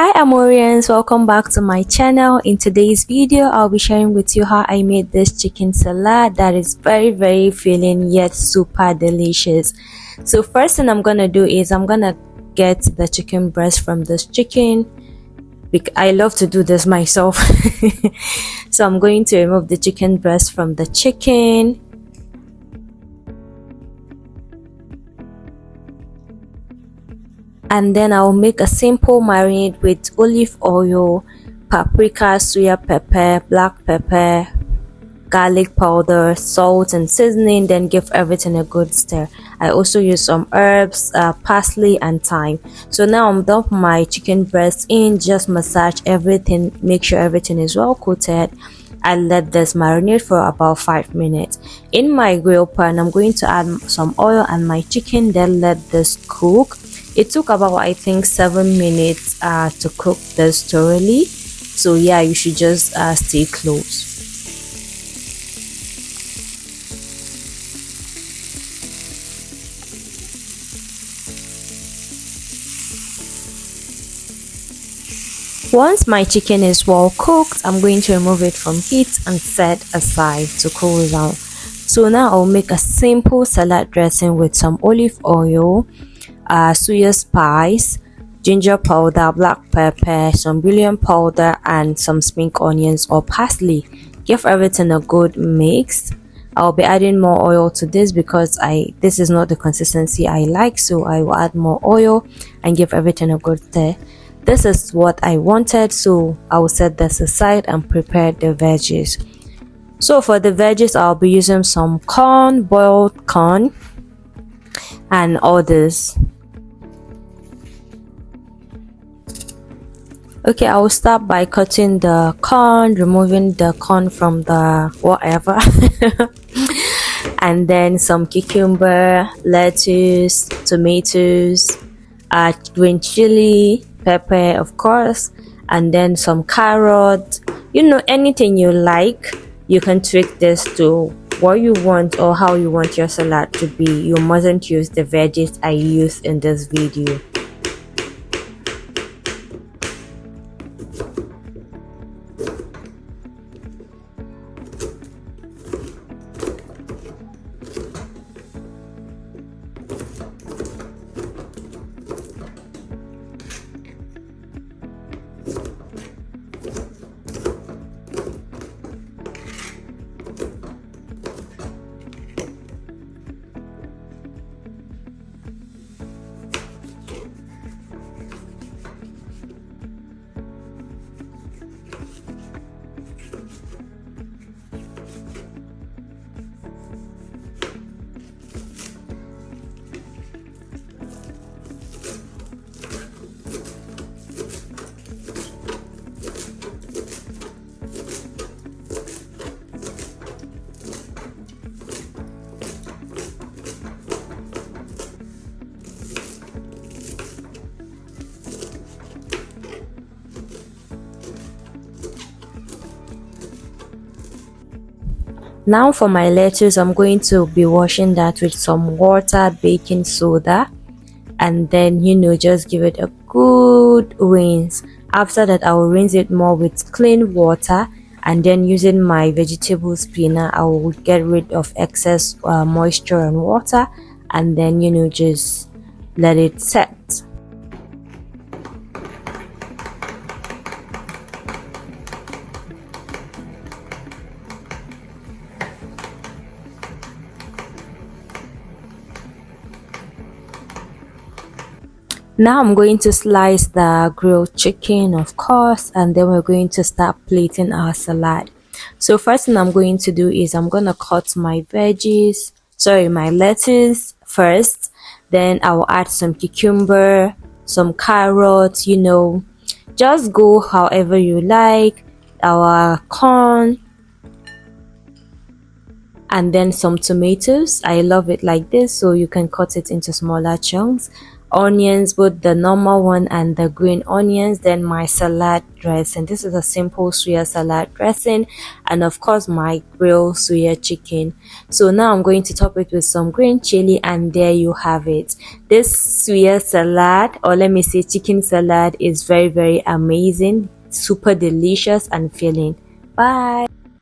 Hi Amorians, welcome back to my channel. In today's video I'll be sharing with you how I made this chicken salad that is very filling yet super delicious. So first thing I'm gonna do is I'm gonna get the chicken breast from this chicken. I love to do this myself. So I'm going to remove the chicken breast from the chicken. And then I'll make a simple marinade with olive oil, paprika, suya pepper, black pepper, garlic powder, salt and seasoning, then give everything a good stir. I also use some herbs, parsley and thyme. So now I'm dump my chicken breast in, just massage everything, make sure everything is well coated. I let this marinate for about 5 minutes. In my grill pan, I'm going to add some oil and my chicken, then let this cook. It took about, I think, 7 minutes to cook this thoroughly. So yeah, you should just stay close. Once my chicken is well cooked, I'm going to remove it from heat and set aside to cool down. So now I'll make a simple salad dressing with some olive oil, suya spice, ginger powder, black pepper, some bouillon powder and some spring onions or parsley. Give everything a good mix. I'll be adding more oil to this because this is not the consistency I like, so I will add more oil and give everything a good stir. This is what I wanted, so I will set this aside and prepare the veggies. So for the veggies, I'll be using some corn, boiled corn and others. Okay, I will start by cutting the corn, removing the corn from the whatever. And then some cucumber, lettuce, tomatoes, green chili, pepper of course, and then some carrot. You know, anything you like. You can tweak this to what you want or how you want your salad to be. You mustn't use the veggies I used in this video. Now for my lettuce, I'm going to be washing that with some water, baking soda, and then just give it a good rinse. After that, I will rinse it more with clean water, and then using my vegetable spinner, I will get rid of excess moisture and water, and then just let it set. Now I'm going to slice the grilled chicken, of course, and then we're going to start plating our salad. So first thing I'm going to do is I'm gonna cut my my lettuce first. Then I will add some cucumber, some carrots, just go however you like. Our corn, and then some tomatoes. I love it like this, so you can cut it into smaller chunks. onions, both the normal one and the green onions, then my salad dressing. This is a simple suya salad dressing, and of course my grilled suya chicken. So now I'm going to top it with some green chili, and there you have it. This suya salad, or let me say chicken salad, is very amazing, super delicious and filling. Bye.